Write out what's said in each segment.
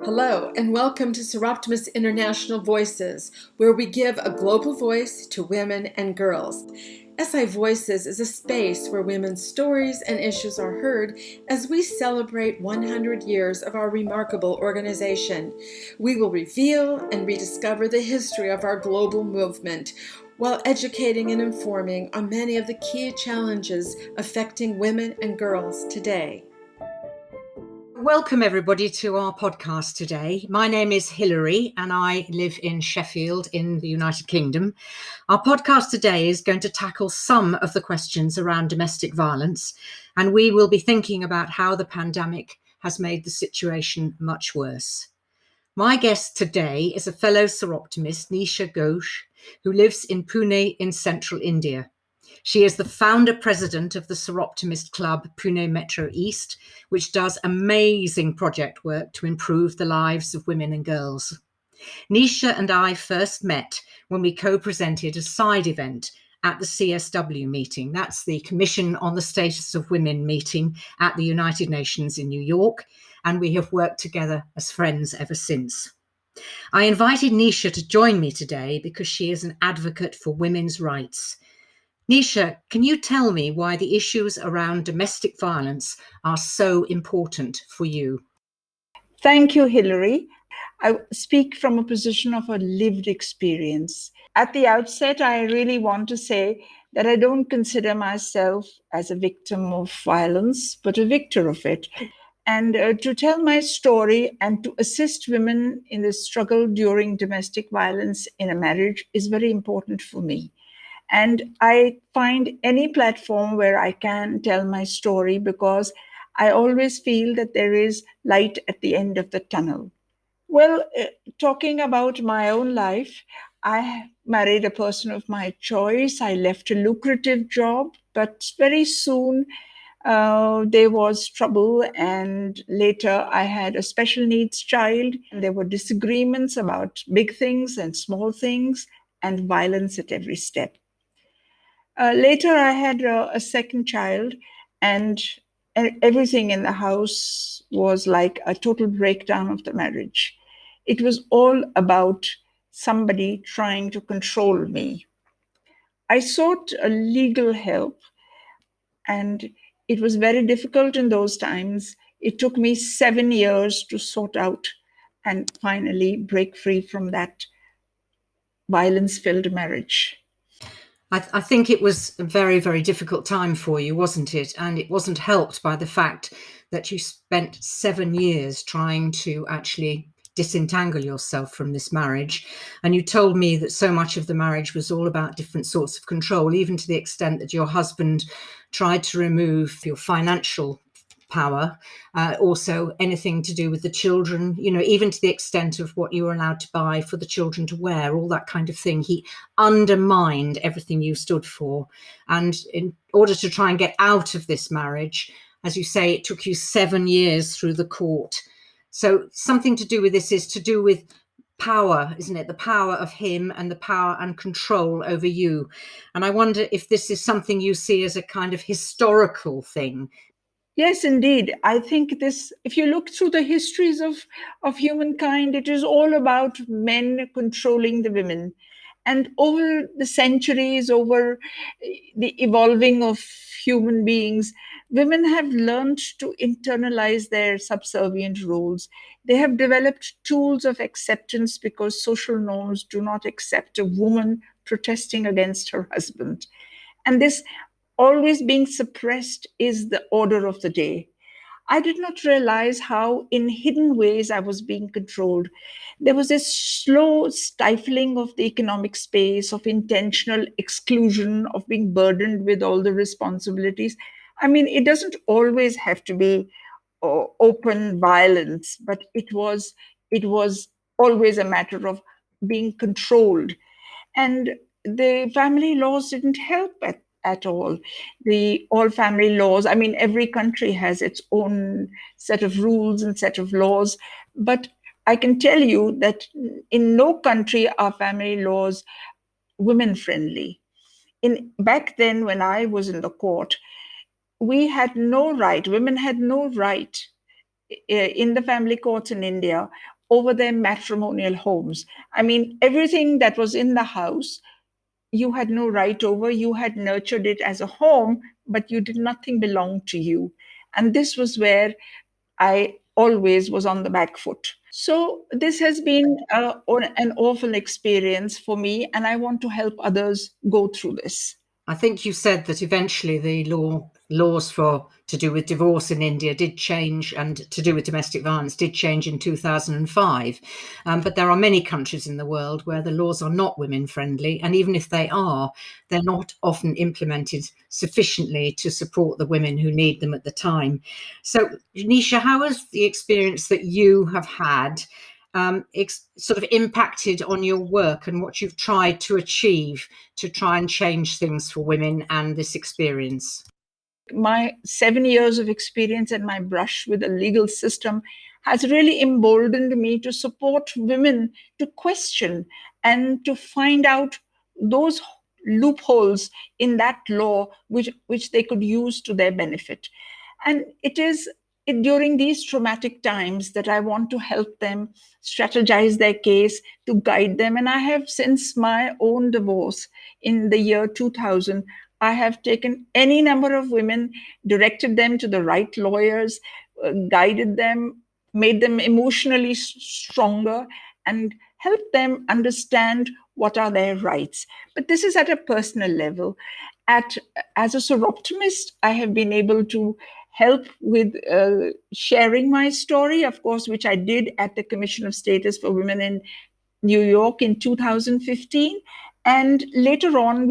Hello, and welcome to Soroptimist International Voices, where we give a global voice to women and girls. SI Voices is a space where women's stories and issues are heard as we celebrate 100 years of our remarkable organization. We will reveal and rediscover the history of our global movement while educating and informing on many of the key challenges affecting women and girls today. Welcome everybody to our podcast today. My name is Hilary and I live in Sheffield in the United Kingdom. Our podcast today is going to tackle some of the questions around domestic violence, and we will be thinking about how the pandemic has made the situation much worse. My guest today is a fellow Soroptimist, Nisha Ghosh, who lives in Pune in central India. She is the founder-president of the Soroptimist Club, Pune Metro East, which does amazing project work to improve the lives of women and girls. Nisha and I first met when we co-presented a side event at the CSW meeting. That's the Commission on the Status of Women meeting at the United Nations in New York, and we have worked together as friends ever since. I invited Nisha to join me today because she is an advocate for women's rights. Nisha, can you tell me why the issues around domestic violence are so important for you? Thank you, Hilary. I speak from a position of a lived experience. At the outset, I really want to say that I don't consider myself as a victim of violence, but a victor of it. And to tell my story and to assist women in the struggle during domestic violence in a marriage is very important for me. And I find any platform where I can tell my story because I always feel that there is light at the end of the tunnel. Well, talking about my own life, I married a person of my choice. I left a lucrative job, but very soon there was trouble. And later I had a special needs child. And there were disagreements about big things and small things and violence at every step. Later, I had a second child, and everything in the house was like a total breakdown of the marriage. It was all about somebody trying to control me. I sought legal help, and it was very difficult in those times. It took me 7 years to sort out and finally break free from that violence-filled marriage. I think it was a very, very difficult time for you, wasn't it? And it wasn't helped by the fact that you spent 7 years trying to actually disentangle yourself from this marriage. And you told me that so much of the marriage was all about different sorts of control, even to the extent that your husband tried to remove your financial power, also anything to do with the children, even to the extent of what you were allowed to buy for the children to wear, all that kind of thing. He undermined everything you stood for. And in order to try and get out of this marriage, as you say, it took you 7 years through the court. So something to do with this is to do with power, isn't it? The power of him and the power and control over you. And I wonder if this is something you see as a kind of historical thing. Yes, indeed. I think this, if you look through the histories of humankind, it is all about men controlling the women. And over the centuries, over the evolving of human beings, women have learned to internalize their subservient roles. They have developed tools of acceptance because social norms do not accept a woman protesting against her husband. And this always being suppressed is the order of the day. I did not realize how, in hidden ways, I was being controlled. There was this slow stifling of the economic space, of intentional exclusion, of being burdened with all the responsibilities. I mean, it doesn't always have to be open violence, but it was always a matter of being controlled. And the family laws didn't help at all. The all family laws, I mean, every country has its own set of rules and set of laws, but I can tell you that in no country are family laws women friendly. Back then, when I was in the court, we had no right, women had no right in the family courts in India over their matrimonial homes. I mean, everything that was in the house, you had no right over. You had nurtured it as a home, but you did nothing belong to you. And this was where I always was on the back foot. So this has been an awful experience for me, and I want to help others go through this. I think you said that eventually the laws for to do with divorce in India did change, and to do with domestic violence did change in 2005. But there are many countries in the world where the laws are not women friendly, and even if they are, they're not often implemented sufficiently to support the women who need them at the time. So, Nisha, how has the experience that you have had sort of impacted on your work and what you've tried to achieve to try and change things for women and this experience? My 7 years of experience and my brush with the legal system has really emboldened me to support women to question and to find out those loopholes in that law which they could use to their benefit. And it is during these traumatic times that I want to help them strategize their case, to guide them. And I have, since my own divorce in the year 2000, I have taken any number of women, directed them to the right lawyers, guided them, made them emotionally stronger, and helped them understand what are their rights. But this is at a personal level. As a soroptimist, I have been able to help with sharing my story, of course, which I did at the Commission of Status for Women in New York in 2015. And later on,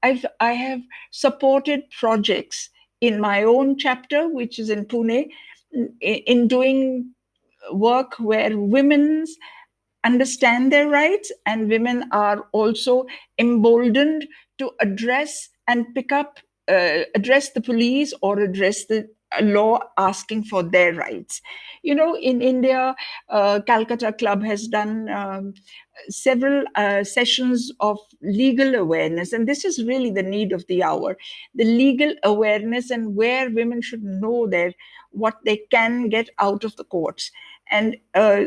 I have supported projects in my own chapter, which is in Pune, in doing work where women's understand their rights, and women are also emboldened to address and pick up, address the police or address the law asking for their rights. You know, in India, Calcutta Club has done several sessions of legal awareness, and this is really the need of the hour, the legal awareness, and where women should know their what they can get out of the courts. And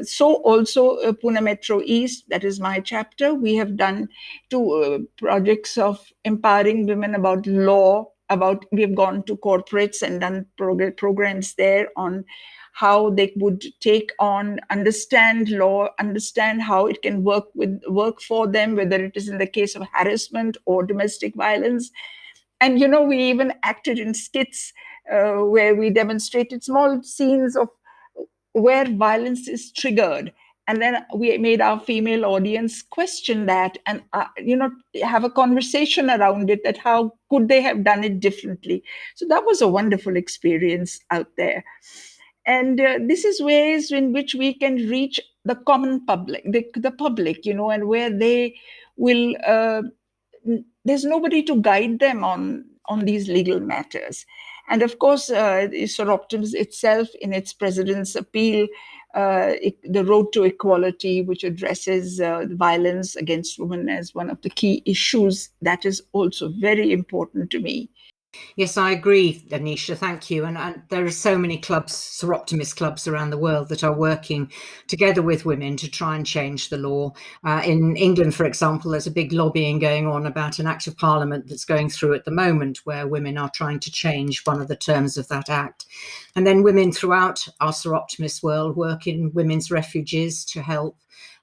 so also Pune Metro East, that is my chapter, we have done two projects of empowering women about law, we have gone to corporates and done programs there on how they would take on, understand law, understand how it can work for them, whether it is in the case of harassment or domestic violence. And, you know, we even acted in skits where we demonstrated small scenes of where violence is triggered. And then we made our female audience question that and, have a conversation around it, that how could they have done it differently. So that was a wonderful experience out there. And this is ways in which we can reach the common public, the public, you know, and where they will, there's nobody to guide them on these legal matters. And of course, Soroptimist itself, in its president's appeal, the road to equality, which addresses violence against women as one of the key issues, that is also very important to me. Yes, I agree, Nisha. Thank you. And there are so many clubs, Soroptimist clubs around the world, that are working together with women to try and change the law. In England, for example, there's a big lobbying going on about an act of parliament that's going through at the moment, where women are trying to change one of the terms of that act. And then women throughout our Soroptimist world work in women's refuges to help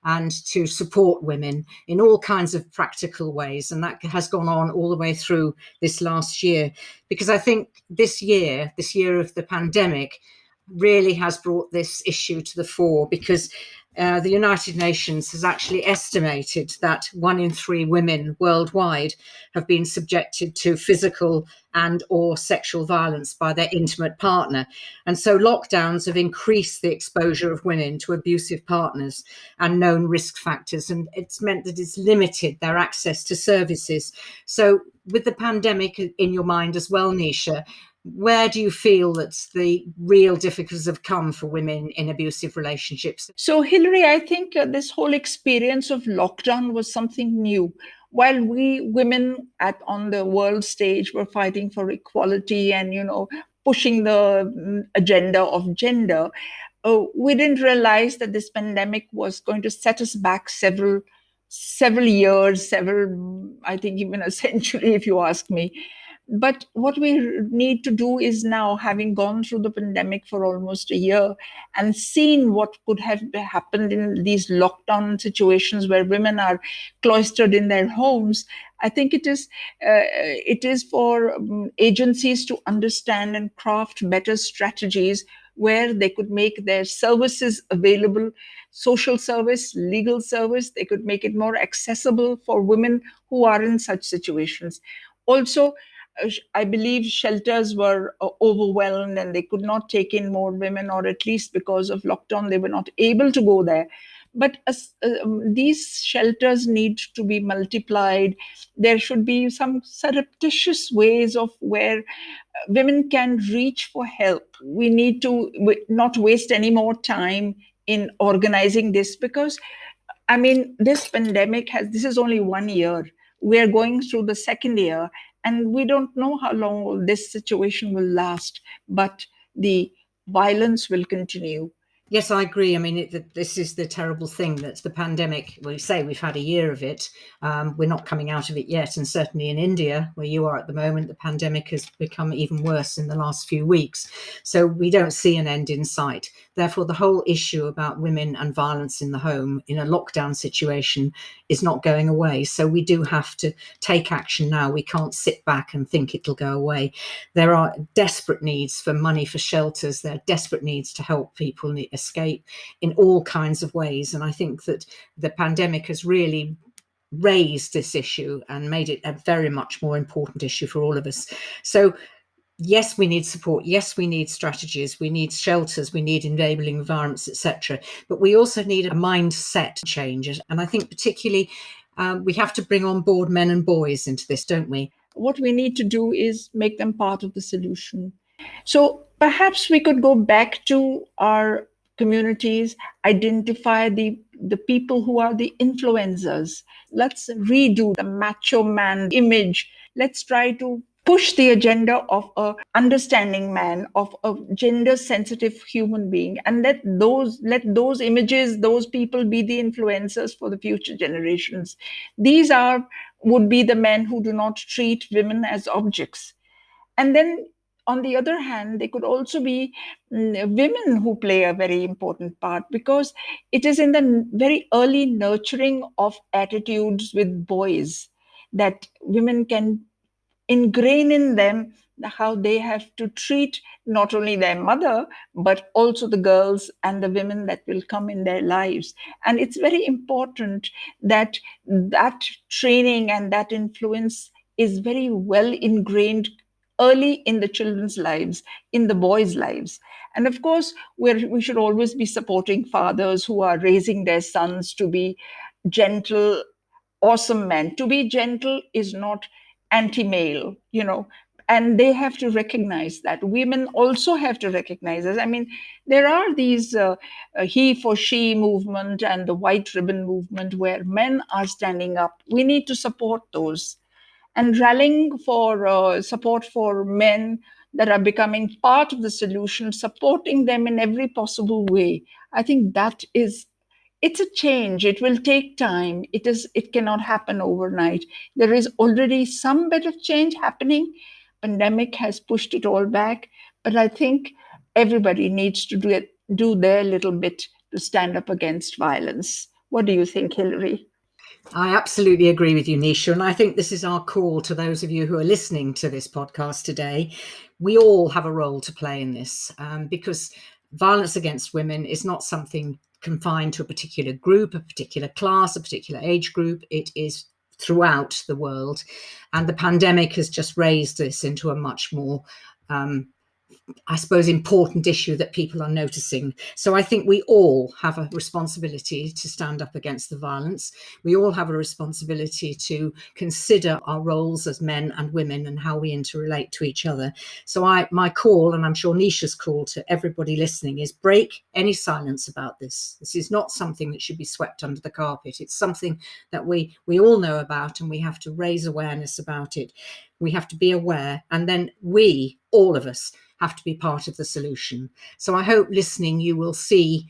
and to support women in all kinds of practical ways. And that has gone on all the way through this last year, because I think this year of the pandemic, really has brought this issue to the fore, because the United Nations has actually estimated that 1 in 3 women worldwide have been subjected to physical and or sexual violence by their intimate partner. And so lockdowns have increased the exposure of women to abusive partners and known risk factors. And it's meant that it's limited their access to services. So with the pandemic in your mind as well, Nisha, where do you feel that the real difficulties have come for women in abusive relationships? So, Hilary, I think this whole experience of lockdown was something new. While we women on the world stage were fighting for equality and, you know, pushing the agenda of gender, we didn't realize that this pandemic was going to set us back several years, I think even a century, if you ask me. But what we need to do is now, having gone through the pandemic for almost a year and seen what could have happened in these lockdown situations where women are cloistered in their homes, I think it is for agencies to understand and craft better strategies where they could make their services available, social service, legal service. They could make it more accessible for women who are in such situations. Also, I believe shelters were overwhelmed and they could not take in more women, or at least because of lockdown, they were not able to go there. But these shelters need to be multiplied. There should be some surreptitious ways of where women can reach for help. We need to not waste any more time in organizing this, because I mean, this is only 1 year. We are going through the second year, and we don't know how long this situation will last, but the violence will continue. Yes, I agree. I mean, this is the terrible thing, that's the pandemic. We say we've had a year of it. We're not coming out of it yet. And certainly in India, where you are at the moment, the pandemic has become even worse in the last few weeks. So we don't see an end in sight. Therefore, the whole issue about women and violence in the home in a lockdown situation is not going away. So we do have to take action now. We can't sit back and think it'll go away. There are desperate needs for money for shelters. There are desperate needs to help people escape in all kinds of ways. And I think that the pandemic has really raised this issue and made it a very much more important issue for all of us. So yes, we need support. Yes, we need strategies. We need shelters. We need enabling environments, etc. But we also need a mindset change. And I think particularly we have to bring on board men and boys into this, don't we? What we need to do is make them part of the solution. So perhaps we could go back to our communities, identify the people who are the influencers. Let's redo the macho man image. Let's try to push the agenda of a understanding man, of a gender sensitive human being, and let those images, those people be the influencers for the future generations. These would be the men who do not treat women as objects. And then on the other hand, they could also be women who play a very important part, because it is in the very early nurturing of attitudes with boys that women can ingrain in them how they have to treat not only their mother, but also the girls and the women that will come in their lives. And it's very important that that training and that influence is very well ingrained early in the children's lives, in the boys' lives. And of course, we should always be supporting fathers who are raising their sons to be gentle, awesome men. To be gentle is not anti-male, and they have to recognize that. Women also have to recognize this. I mean, there are these he for she movement and the white ribbon movement where men are standing up. We need to support those, and rallying for support for men that are becoming part of the solution, supporting them in every possible way. I think it's a change. It will take time. It cannot happen overnight. There is already some bit of change happening. Pandemic has pushed it all back, but I think everybody needs to do their little bit to stand up against violence. What do you think, Hilary? I absolutely agree with you, Nisha. And I think this is our call to those of you who are listening to this podcast today. We all have a role to play in this, because violence against women is not something confined to a particular group, a particular class, a particular age group. It is throughout the world. And the pandemic has just raised this into a much more I suppose, important issue that people are noticing. So I think we all have a responsibility to stand up against the violence. We all have a responsibility to consider our roles as men and women and how we interrelate to each other. So my call, and I'm sure Nisha's call to everybody listening, is break any silence about this. This is not something that should be swept under the carpet. It's something that we all know about, and we have to raise awareness about it. We have to be aware, and then we, all of us, have to be part of the solution. So I hope listening, you will see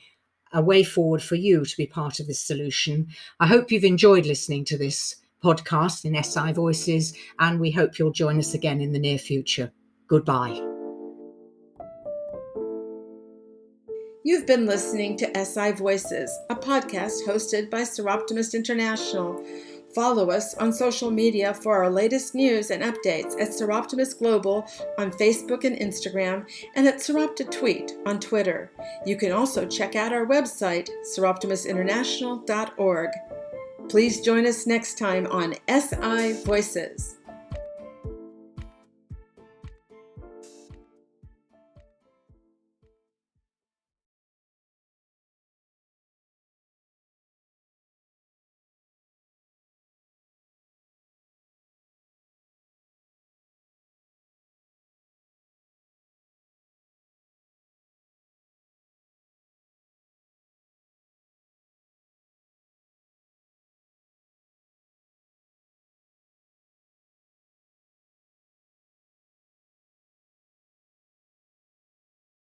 a way forward for you to be part of this solution. I hope you've enjoyed listening to this podcast in SI Voices, and we hope you'll join us again in the near future. Goodbye. You've been listening to SI Voices, a podcast hosted by Soroptimist International. Follow us on social media for our latest news and updates at Soroptimist Global on Facebook and Instagram, and at SoroptiTweet on Twitter. You can also check out our website, soroptimistinternational.org. Please join us next time on SI Voices.